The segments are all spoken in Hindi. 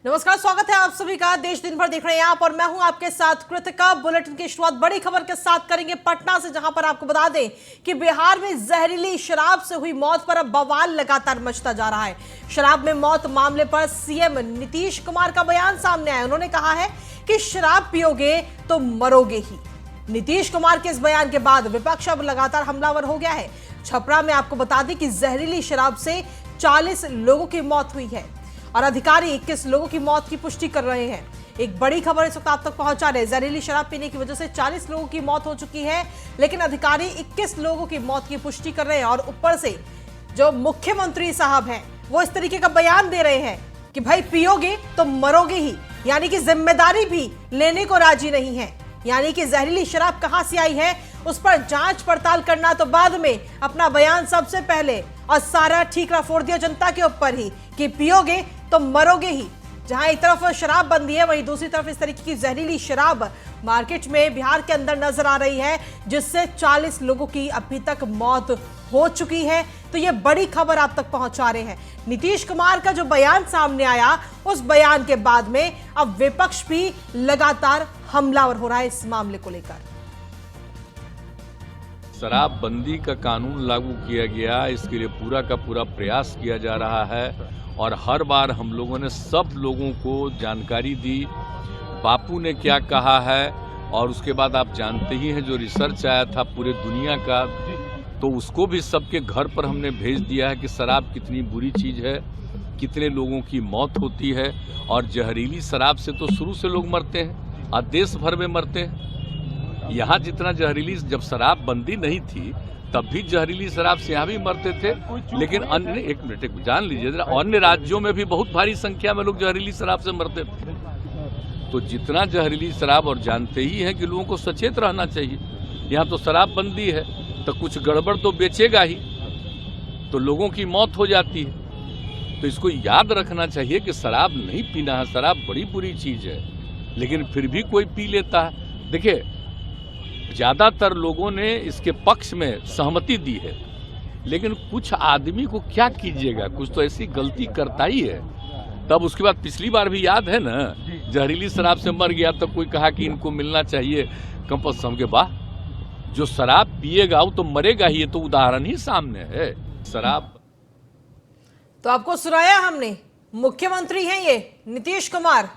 नमस्कार, स्वागत है आप सभी का। देश दिन भर देख रहे हैं आप और मैं हूं आपके साथ कृतिका। बुलेटिन की शुरुआत बड़ी खबर के साथ करेंगे पटना से, जहां पर आपको बता दें कि बिहार में जहरीली शराब से हुई मौत पर अब बवाल लगातार मचता जा रहा है। शराब में मौत मामले पर सीएम नीतीश कुमार का बयान सामने आया। उन्होंने कहा है कि शराब पियोगे तो मरोगे ही। नीतीश कुमार के इस बयान के बाद विपक्ष अब लगातार हमलावर हो गया है। छपरा में आपको बता दें कि जहरीली शराब से 40 लोगों की मौत हुई है और अधिकारी 21 लोगों की मौत की पुष्टि कर रहे हैं। एक बड़ी खबर इस वक्त आप तक पहुंचा रहे हैं। जहरीली शराब पीने की वजह से 40 लोगों की मौत हो चुकी है, लेकिन अधिकारी 21 लोगों की मौत की पुष्टि कर रहे हैं। और ऊपर से जो मुख्यमंत्री साहब हैं वो इस तरीके का बयान दे रहे हैं कि भाई पियोगे तो मरोगे ही, यानी कि जिम्मेदारी भी लेने को राजी नहीं है। यानी कि जहरीली शराब कहां से आई है उस पर जांच पड़ताल करना तो बाद में, अपना बयान सबसे पहले, और सारा ठीकरा फोड़ दिया जनता के ऊपर ही कि पियोगे तो मरोगे ही। जहां एक तरफ शराब बंदी है, वहीं दूसरी तरफ इस तरीके की जहरीली शराब मार्केट में बिहार के अंदर नजर आ रही है, जिससे 40 लोगों की अभी तक मौत हो चुकी है। तो ये बड़ी खबर आप तक पहुंचा रहे हैं। नीतीश कुमार का जो बयान सामने आया, उस बयान के बाद में अब विपक्ष भी लगातार हमलावर हो रहा है इस मामले को लेकर। शराबबंदी का कानून लागू किया गया, इसके लिए पूरा का पूरा प्रयास किया जा रहा है और हर बार हम लोगों ने सब लोगों को जानकारी दी। बापू ने क्या कहा है, और उसके बाद आप जानते ही हैं जो रिसर्च आया था पूरे दुनिया का, तो उसको भी सबके घर पर हमने भेज दिया है कि शराब कितनी बुरी चीज़ है, कितने लोगों की मौत होती है। और जहरीली शराब से तो शुरू से लोग मरते हैं और देश भर में मरते हैं। यहाँ जितना जहरीली, जब शराब बंदी नहीं थी तब भी जहरीली शराब से यहाँ भी मरते थे, लेकिन अन्य, एक मिनट जान लीजिए जरा, अन्य राज्यों में भी बहुत भारी संख्या में लोग जहरीली शराब से मरते थे। तो जितना जहरीली शराब, और जानते ही हैं कि लोगों को सचेत रहना चाहिए। यहाँ तो शराब बंदी है तो कुछ गड़बड़ तो बेचेगा ही, तो लोगों की मौत हो जाती है। तो इसको याद रखना चाहिए कि शराब नहीं पीना है, शराब बड़ी बुरी चीज़ है, लेकिन फिर भी कोई पी लेता है। देखिए, ज़्यादातर लोगों ने इसके पक्ष में सहमति दी है, लेकिन कुछ आदमी को क्या कीजिएगा, कुछ तो ऐसी गलती करता ही है। तब उसके बाद पिछली बार भी याद है ना, जहरीली शराब से मर गया तो कोई कहा कि इनको मिलना चाहिए कंपल्सन के बाद। जो शराब पिएगा वो तो मरेगा ही, ये तो उदाहरण ही सामने है। शराब तो आपको सुनाया हमने, मुख्यमंत्री हैं ये नीतीश कुमार,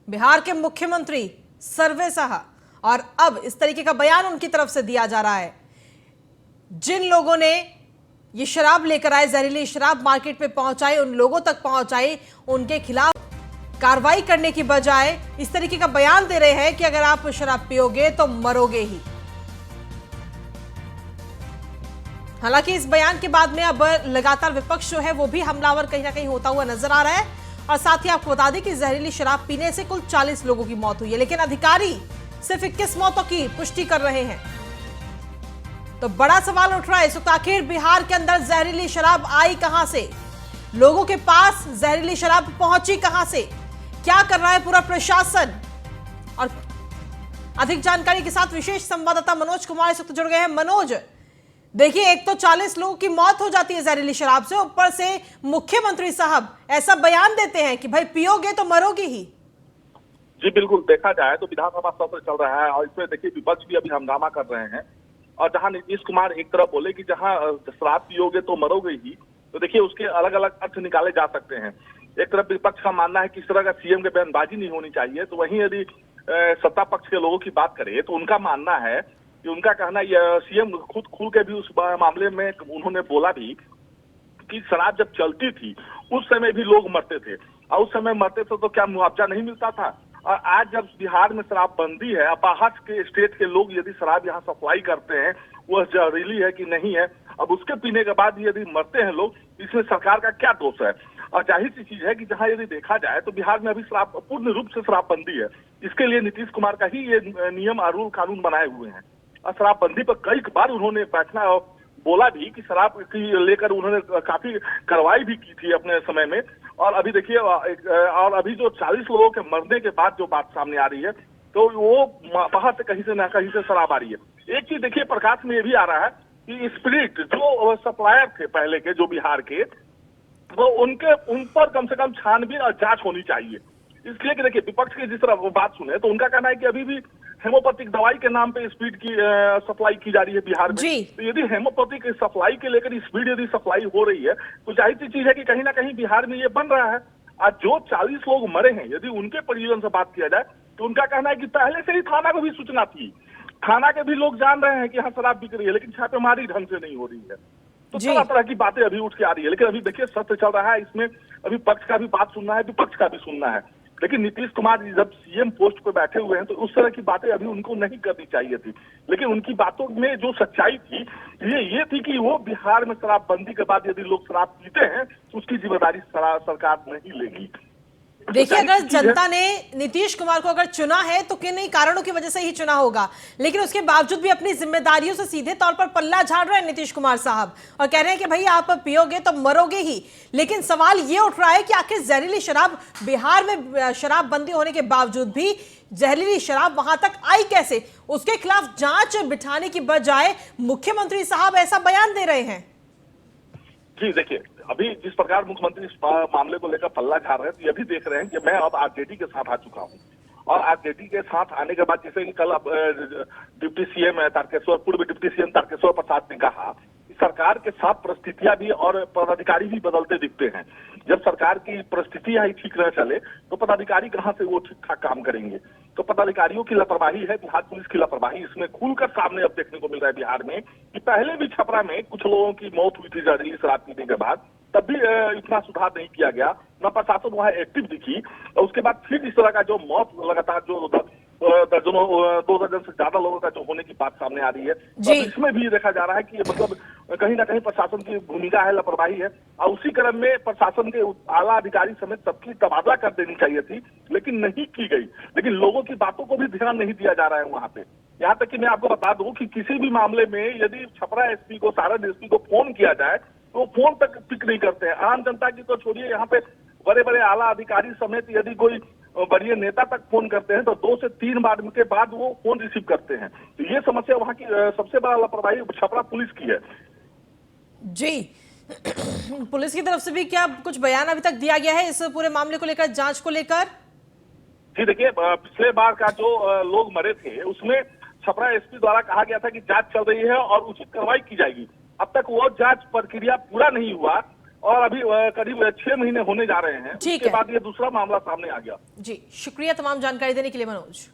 बिहार के मुख्यमंत्री सर्वे साहब, और अब इस तरीके का बयान उनकी तरफ से दिया जा रहा है। जिन लोगों ने ये शराब लेकर आए, जहरीली शराब मार्केट में पहुंचाई, उन लोगों तक पहुंचाई, उनके खिलाफ कार्रवाई करने की बजाय इस तरीके का बयान दे रहे हैं कि अगर आप शराब पियोगे तो मरोगे ही। हालांकि इस बयान के बाद में अब लगातार विपक्ष जो है वो भी हमलावर कहीं ना कहीं होता हुआ नजर आ रहा है। और साथ ही आपको बता दें कि जहरीली शराब पीने से कुल 40 लोगों की मौत हुई है, लेकिन अधिकारी सिर्फ 21 मौतों की पुष्टि कर रहे हैं। तो बड़ा सवाल उठ रहा है इस वक्त, आखिर बिहार के अंदर जहरीली शराब आई कहां से, लोगों के पास जहरीली शराब पहुंची कहां से, क्या कर रहा है पूरा प्रशासन। और अधिक जानकारी के साथ विशेष संवाददाता मनोज कुमार इस वक्त जुड़ गए हैं। मनोज, देखिए, एक तो 40 लोगों की मौत हो जाती है जहरीली शराब से, ऊपर से मुख्यमंत्री साहब ऐसा बयान देते हैं कि भाई पियोगे तो मरोगे ही। जी बिल्कुल, देखा जाए तो विधानसभा सत्र चल रहा है और इसमें देखिए विपक्ष भी अभी हंगामा कर रहे हैं। और जहां नीतीश कुमार एक तरफ बोले कि जहां शराब पियोगे तो मरोगे ही, तो देखिए उसके अलग अलग अर्थ निकाले जा सकते हैं। एक तरफ विपक्ष का मानना है कि इस तरह का सीएम के बयानबाजी नहीं होनी चाहिए, तो वहीं यदि सत्ता पक्ष के लोगों की बात करें तो उनका मानना है कि, उनका कहना सीएम खुद खुल के भी उस मामले में उन्होंने बोला भी कि शराब जब चलती थी उस समय भी लोग मरते थे, और उस समय मरते थे तो क्या मुआवजा नहीं मिलता था। और आज जब बिहार में शराब बंदी है, बाहर के स्टेट के लोग यदि शराब यहाँ सप्लाई करते हैं, वह जहरीली है कि नहीं है, अब उसके पीने के बाद यदि मरते हैं लोग, इसमें सरकार का क्या दोष है। और जाहिर सी चीज है कि जहाँ यदि देखा जाए तो बिहार में अभी शराब पूर्ण रूप से शराबबंदी है। इसके लिए नीतीश कुमार का ही ये नियम और रूल कानून बनाए हुए हैं। और शराबबंदी पर कई बार उन्होंने बैठना और बोला भी कि शराब की लेकर उन्होंने काफी कार्रवाई भी की थी अपने समय में। और अभी देखिए, और अभी जो 40 लोगों के मरने के बाद जो बात सामने आ रही है, तो वो बाहर से कहीं से ना कहीं से शराब आ रही है। एक चीज देखिए प्रकाश में ये भी आ रहा है कि स्पिरिट जो सप्लायर थे पहले के, जो बिहार के, वो उन पर कम से कम छानबीन और जांच होनी चाहिए। इसलिए कि देखिए विपक्ष की जिस तरह वो बात सुने तो उनका कहना है कि अभी भी हेमोपैथिक दवाई के नाम पे स्पीड की सप्लाई की जा रही है बिहार में। जी। तो यदि हेमोपैथिक सप्लाई के लेकर स्पीड यदि सप्लाई हो रही है तो जाहिर सी चीज है कि कहीं ना कहीं बिहार में ये बन रहा है। आज जो 40 लोग मरे हैं यदि उनके परिजन से बात किया जाए तो उनका कहना है कि पहले से ही थाना को भी सूचना थी, थाना के भी लोग जान रहे हैं कि यहाँ शराब बिक रही है, लेकिन छापेमारी ढंग से नहीं हो रही है। तो तरह तरह की बातें अभी उठ के आ रही है। लेकिन अभी देखिए सत्य चल रहा है, इसमें अभी पक्ष का भी बात सुनना है, विपक्ष का भी सुनना है। लेकिन नीतीश कुमार जी जब सीएम पोस्ट पे बैठे हुए हैं तो उस तरह की बातें अभी उनको नहीं करनी चाहिए थी। लेकिन उनकी बातों में जो सच्चाई थी ये थी कि वो बिहार में शराबबंदी के बाद यदि लोग शराब पीते हैं तो उसकी जिम्मेदारी सरकार नहीं लेगी। देखिए, अगर जनता ने नीतीश कुमार को अगर चुना है तो किन कारणों की वजह से ही चुना होगा, लेकिन उसके बावजूद भी अपनी जिम्मेदारियों से सीधे तौर पर पल्ला झाड़ रहे हैं नीतीश कुमार साहब और कह रहे हैं कि भाई आप पियोगे तो मरोगे ही। लेकिन सवाल ये उठ रहा है कि आखिर जहरीली शराब बिहार में शराबबंदी होने के बावजूद भी जहरीली शराब वहां तक आई कैसे? उसके खिलाफ जांच बिठाने की बजाय मुख्यमंत्री साहब ऐसा बयान दे रहे हैं। जी देखिए, अभी जिस प्रकार मुख्यमंत्री इस मामले को लेकर पल्ला झाड़ रहे हैं तो ये भी देख रहे हैं कि मैं अब आरजेडी के साथ आ चुका हूं और आरजेडी के साथ आने के बाद जैसे कि कल अब डिप्टी सीएम तारकेश्वर, पूर्व डिप्टी सीएम तारकेश्वर प्रसाद ने कहा कि सरकार के साथ परिस्थितियां भी और पदाधिकारी भी बदलते दिखते हैं। जब सरकार की परिस्थितियां ही ठीक न चले तो पदाधिकारी कहां से वो ठीक ठाक काम करेंगे। तो पदाधिकारियों की लापरवाही है, बिहार पुलिस की लापरवाही इसमें खुलकर सामने अब देखने को मिल रहा है बिहार में कि पहले भी छपरा में कुछ लोगों की मौत हुई थी जहरीली शराब पीने के बाद, तब भी इतना सुधार नहीं किया गया, न प्रशासन वहां एक्टिव दिखी। और उसके बाद फिर इस तरह का जो मौत लगातार जो दर्जनों 2 दर्जन से ज्यादा लोगों का जो होने की बात सामने आ रही है, तो इसमें भी देखा जा रहा है कि मतलब कहीं ना कहीं प्रशासन की भूमिका है, लापरवाही है। और उसी क्रम में प्रशासन के आला अधिकारी समेत सबकी तबादला कर देनी चाहिए थी, लेकिन नहीं की गई। लेकिन लोगों की बातों को भी ध्यान नहीं दिया जा रहा है वहां पे। यहाँ तक कि मैं आपको बता दूं कि किसी भी मामले में यदि छपरा एसपी को, सारण एसपी को फोन किया जाए तो फोन तक पिक नहीं करते हैं। आम जनता की तो छोड़िए, यहाँ पे बड़े बड़े आला अधिकारी समेत यदि कोई बड़े नेता तक फोन करते हैं तो 2 से 3 बार के बाद वो फोन रिसीव करते हैं। तो ये समस्या वहाँ की सबसे बड़ा लापरवाही छपरा पुलिस की है। जी, पुलिस की तरफ से भी क्या कुछ बयान अभी तक दिया गया है इस पूरे मामले को लेकर, जांच को लेकर? जी देखिए, पिछले बार का जो लोग मरे थे उसमें छपरा एसपी द्वारा कहा गया था कि जांच चल रही है और उचित कार्रवाई की जाएगी। अब तक वो जांच प्रक्रिया पूरा नहीं हुआ और अभी करीब 6 महीने होने जा रहे हैं। उसके बाद ये दूसरा मामला सामने आ गया। जी, शुक्रिया तमाम जानकारी देने के लिए मनोज।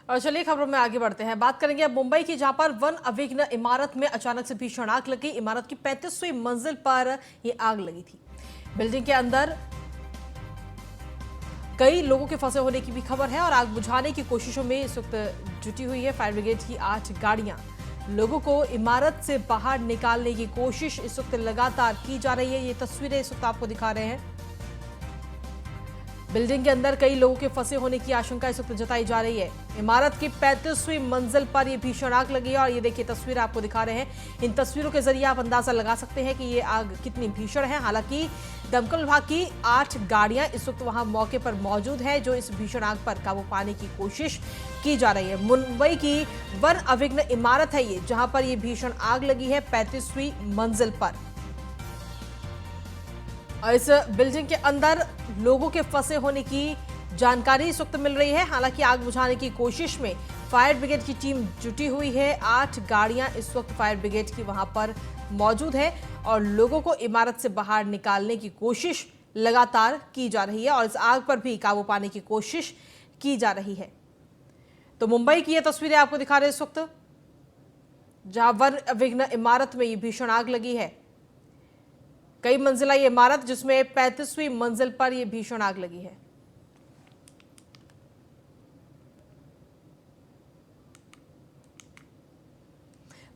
और चलिए खबरों में आगे बढ़ते हैं, बात करेंगे अब मुंबई की, जहां पर वन अविघ्न इमारत में अचानक से भीषण आग लगी। इमारत की 35वीं मंजिल पर ये आग लगी थी। बिल्डिंग के अंदर कई लोगों के फंसे होने की भी खबर है और आग बुझाने की कोशिशों में इस वक्त जुटी हुई है फायर ब्रिगेड की 8 गाड़ियां। लोगों को इमारत से बाहर निकालने की कोशिश इस वक्त लगातार की जा रही है। ये तस्वीरें इस वक्त आपको दिखा रहे हैं। बिल्डिंग के अंदर कई लोगों के फंसे होने की आशंका इस वक्त जताई जा रही है। इमारत की 35वीं मंजिल पर यह भीषण आग लगी है और ये देखिए तस्वीर आपको दिखा रहे हैं। इन तस्वीरों के जरिए आप अंदाजा लगा सकते हैं कि ये आग कितनी भीषण है। हालांकि दमकल विभाग की 8 गाड़ियां इस वक्त वहां मौके पर मौजूद है जो इस भीषण आग पर काबू पाने की कोशिश की जा रही है। मुंबई की वन अविघ्न इमारत है ये, जहां पर यह भीषण आग लगी है 35वीं मंजिल पर। और इस बिल्डिंग के अंदर लोगों के फंसे होने की जानकारी इस वक्त मिल रही है। हालांकि आग बुझाने की कोशिश में फायर ब्रिगेड की टीम जुटी हुई है। 8 गाड़ियां इस वक्त फायर ब्रिगेड की वहां पर मौजूद है और लोगों को इमारत से बाहर निकालने की कोशिश लगातार की जा रही है और इस आग पर भी काबू पाने की कोशिश की जा रही है। तो मुंबई की ये तस्वीरें आपको दिखा रहे हैं इस वक्त, जहां वन अविघ्न इमारत में ये भीषण आग लगी है। कई मंजिला ये इमारत जिसमें 35वीं मंजिल पर यह भीषण आग लगी है।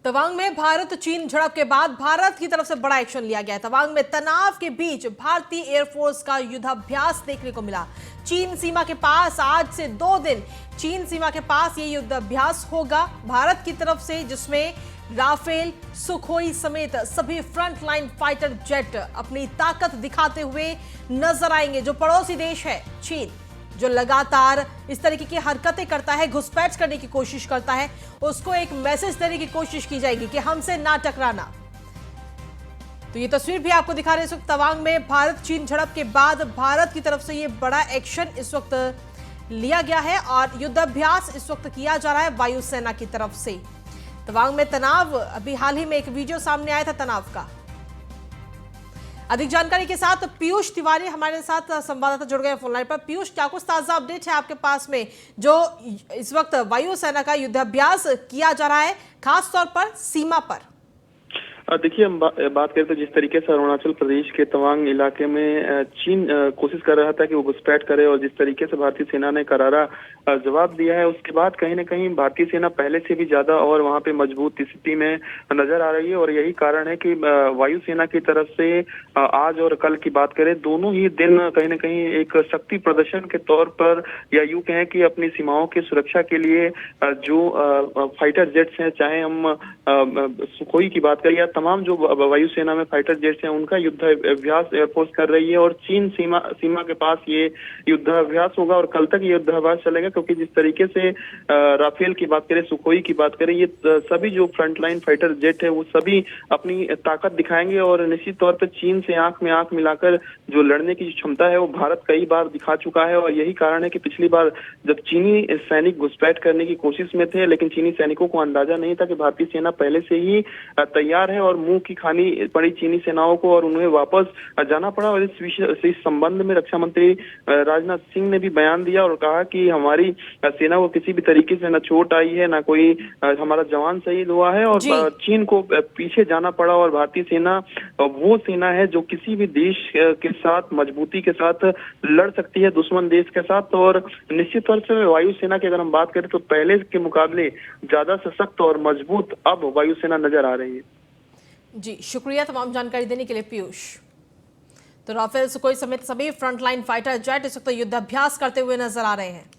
तवांग में भारत चीन झड़प के बाद भारत की तरफ से बड़ा एक्शन लिया गया है। तवांग में तनाव के बीच भारतीय एयरफोर्स का युद्धाभ्यास देखने को मिला। चीन सीमा के पास आज से 2 दिन चीन सीमा के पास ये युद्धाभ्यास होगा भारत की तरफ से, जिसमें राफेल, सुखोई समेत सभी फ्रंट लाइन फाइटर जेट अपनी ताकत दिखाते हुए नजर आएंगे। जो पड़ोसी देश है चीन, जो लगातार इस तरीके की हरकतें करता है, घुसपैठ करने की कोशिश करता है, उसको एक मैसेज देने की कोशिश की जाएगी कि हमसे ना टकराना। तो ये तस्वीर भी आपको दिखा रहे हैं इस वक्त तवांग में भारत चीन झड़प के बाद भारत की तरफ से ये बड़ा एक्शन इस वक्त लिया गया है और युद्धाभ्यास इस वक्त किया जा रहा है वायुसेना की तरफ से। तवांग में तनाव, अभी हाल ही में एक वीडियो सामने आया था तनाव का। अधिक जानकारी के साथ पीयूष तिवारी हमारे साथ संवाददाता जुड़ गए फोन लाइन पर। पीयूष, क्या कुछ ताजा अपडेट है आपके पास में जो इस वक्त वायुसेना का युद्धाभ्यास किया जा रहा है, खास तौर पर सीमा पर? देखिए, हम बात करें तो जिस तरीके से अरुणाचल प्रदेश के तवांग इलाके में चीन कोशिश कर रहा था कि वो घुसपैठ करे और जिस तरीके से भारतीय सेना ने करारा जवाब दिया है, उसके बाद कहीं न कहीं भारतीय सेना पहले से भी ज्यादा और वहां पे मजबूत स्थिति में नजर आ रही है। और यही कारण है कि वायुसेना की तरफ से आज और कल की बात करें, दोनों ही दिन कहीं न कहीं एक शक्ति प्रदर्शन के तौर पर या यूं कहें कि अपनी सीमाओं की सुरक्षा के लिए जो फाइटर जेट्स हैं, चाहे हम सुखोई की बात करें या तमाम जो वायुसेना में फाइटर जेट्स हैं, उनका युद्धाभ्यास एयरफोर्स कर रही है। और चीन सीमा के पास ये युद्धाभ्यास होगा और कल तक ये युद्धाभ्यास चलेगा, क्योंकि जिस तरीके से राफेल की बात करें, सुखोई की बात करें, ये सभी जो फ्रंटलाइन फाइटर जेट है वो सभी अपनी ताकत दिखाएंगे और निश्चित तौर पर चीन से आंख में आंख मिलाकर जो लड़ने की क्षमता है वो भारत कई बार दिखा चुका है। और यही कारण है कि पिछली बार जब चीनी सैनिक घुसपैठ करने की कोशिश में थे, लेकिन चीनी सैनिकों को अंदाजा नहीं था कि भारतीय सेना पहले से ही तैयार है और मुंह की खानी पड़ी चीनी सेनाओं को और उन्हें वापस जाना पड़ा। और इस संबंध में रक्षा मंत्री राजनाथ सिंह ने भी बयान दिया और कहा कि हमारी सेना को किसी भी तरीके से न चोट आई है, न कोई हमारा जवान शहीद हुआ है और चीन को पीछे जाना पड़ा। और भारतीय सेना वो सेना है जो किसी भी देश के साथ मजबूती के साथ लड़ सकती है, दुश्मन देश के साथ। और निश्चित तौर से वायुसेना की अगर हम बात करें तो पहले के मुकाबले ज्यादा सशक्त और मजबूत अब वायुसेना नजर आ रही है। जी, शुक्रिया तमाम जानकारी देने के लिए पीयूष। तो राफेल, सुखोई समेत सभी फ्रंटलाइन फाइटर जेट इस वक्त युद्धाभ्यास करते हुए नजर आ रहे हैं।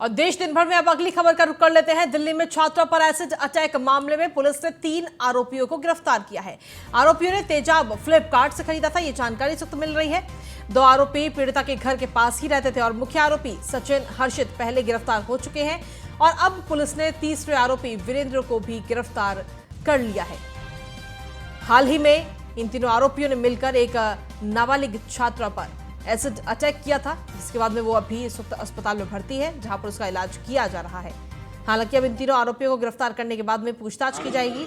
और देश दिन भर में अब अगली खबर का रुख कर लेते हैं। दिल्ली में छात्रों पर एसिड अटैक मामले में पुलिस ने 3 आरोपियों को गिरफ्तार किया है। आरोपियों ने तेजाब फ्लिपकार्ट से खरीदा था, ये जानकारी इस वक्त मिल रही है। 2 आरोपी पीड़िता के घर के पास ही रहते थे और मुख्य आरोपी सचिन हर्षित पहले गिरफ्तार हो चुके हैं और अब पुलिस ने तीसरे आरोपी वीरेंद्र को भी गिरफ्तार कर लिया है। हाल ही में इन तीनों आरोपियों ने मिलकर एक नाबालिग छात्रा पर एसिड अटैक किया था, जिसके बाद में वो अभी इस वक्त अस्पताल में भर्ती है, जहां पर उसका इलाज किया जा रहा है। हालांकि अब इन तीनों आरोपियों को गिरफ्तार करने के बाद में पूछताछ की जाएगी।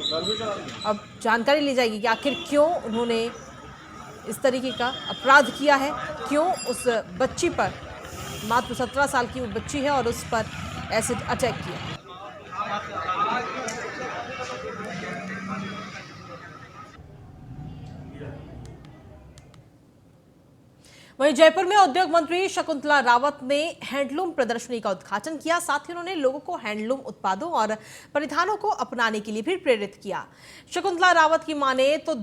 अब जानकारी ली जाएगी कि आखिर क्यों उन्होंने इस तरीके का अपराध किया है, क्यों उस बच्ची पर, मात्र 17 साल की वो बच्ची है और उस पर एसिड अटैक किया। वहीं जयपुर में उद्योग मंत्री शकुंतला रावत ने हैंडलूम प्रदर्शनी का उद्घाटन किया। साथ ही उन्होंने लोगों को हैंडलूम उत्पादों और परिधानों को अपनाने के लिए भी प्रेरित किया। शकुंतला रावत की माने तो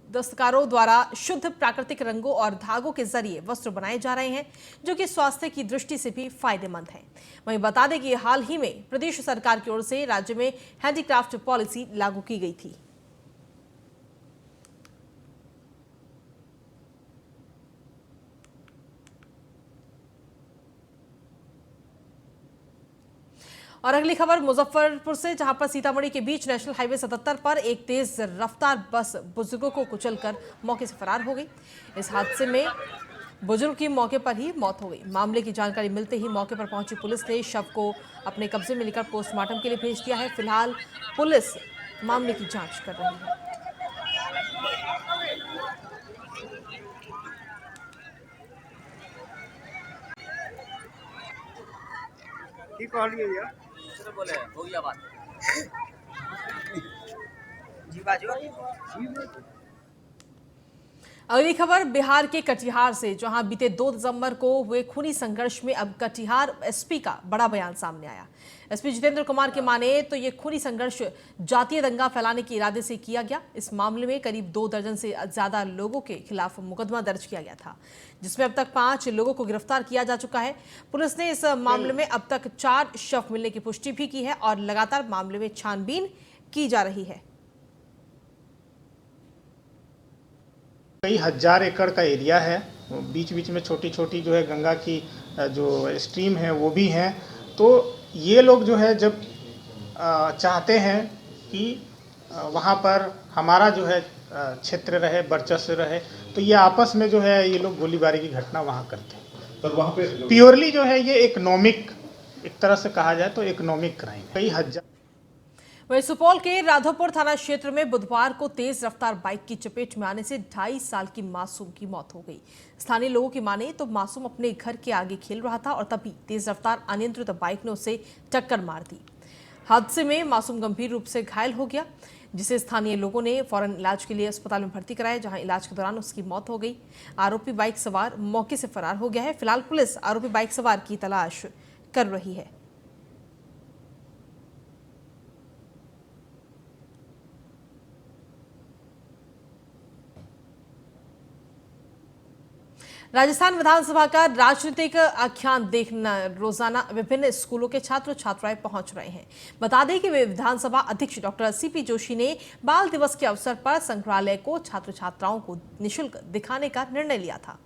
दस्तकारों द्वारा शुद्ध प्राकृतिक रंगों और धागों के जरिए वस्त्र बनाए जा रहे हैं, जो कि स्वास्थ्य की दृष्टि से भी फायदेमंद है। वहीं बता दें कि हाल ही में प्रदेश सरकार की ओर से राज्य में हैंडीक्राफ्ट पॉलिसी लागू की गई थी। और अगली खबर मुजफ्फरपुर से, जहां पर सीतामढ़ी के बीच नेशनल हाईवे 77 पर एक तेज रफ्तार बस बुजुर्गों को कुचलकर मौके से फरार हो गई। इस हादसे में बुजुर्ग की मौके पर ही मौत हो गई। मामले की जानकारी मिलते ही मौके पर पहुंची पुलिस ने शव को अपने कब्जे में लेकर पोस्टमार्टम के लिए भेज दिया है। फिलहाल पुलिस मामले की जांच कर रही है। बोले हो गया बात जी बाजू। अगली खबर बिहार के कटिहार से, जहां बीते 2 दिसंबर को हुए खूनी संघर्ष में अब कटिहार एसपी का बड़ा बयान सामने आया। एसपी जितेंद्र कुमार के माने तो ये खूनी संघर्ष जातीय दंगा फैलाने के इरादे से किया गया। इस मामले में करीब 2 दर्जन से ज्यादा लोगों के खिलाफ मुकदमा दर्ज किया गया था, जिसमें अब तक 5 लोगों को गिरफ्तार किया जा चुका है। पुलिस ने इस मामले में अब तक 4 शव मिलने की पुष्टि भी की है और लगातार मामले में छानबीन की जा रही है। कई हजार एकड़ का एरिया है, बीच बीच में छोटी छोटी जो है गंगा की जो स्ट्रीम है वो भी हैं। तो ये लोग जो है जब चाहते हैं कि वहाँ पर हमारा जो है क्षेत्र रहे, वर्चस्व रहे, तो ये आपस में जो है ये लोग गोलीबारी की घटना वहाँ करते हैं। पर वहाँ पे प्योरली जो है ये इकोनॉमिक, एक तरह से कहा जाए तो इकोनॉमिक क्राइम। कई हजार। वहीं सुपौल के राघोपुर थाना क्षेत्र में बुधवार को तेज रफ्तार बाइक की चपेट में आने से 2.5 साल की मासूम की मौत हो गई। स्थानीय लोगों की माने तो मासूम अपने घर के आगे खेल रहा था और तभी तेज रफ्तार अनियंत्रित बाइक ने उसे टक्कर मार दी। हादसे में मासूम गंभीर रूप से घायल हो गया, जिसे स्थानीय लोगों ने फौरन इलाज के लिए अस्पताल में भर्ती कराया, जहां इलाज के दौरान उसकी मौत हो गई। आरोपी बाइक सवार मौके से फरार हो गया है। फिलहाल पुलिस आरोपी बाइक सवार की तलाश कर रही है। राजस्थान विधानसभा का राजनीतिक आख्यान देखना रोजाना विभिन्न स्कूलों के छात्र छात्राएं पहुंच रहे हैं। बता दें कि विधानसभा अध्यक्ष डॉक्टर सीपी जोशी ने बाल दिवस के अवसर पर संग्रहालय को छात्र छात्राओं को निःशुल्क दिखाने का निर्णय लिया था।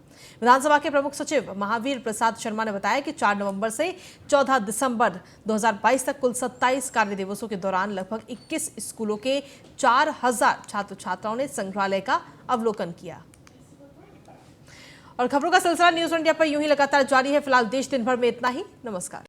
विधानसभा के प्रमुख सचिव महावीर प्रसाद शर्मा ने बताया कि 4 नवंबर से 14 दिसंबर 2022 तक कुल 27 कार्य दिवसों के दौरान लगभग 21 स्कूलों के 4000 छात्र छात्राओं ने संग्रहालय का अवलोकन किया। और खबरों का सिलसिला न्यूज इंडिया पर यूं ही लगातार जारी है। फिलहाल देश दिन भर में इतना ही। नमस्कार।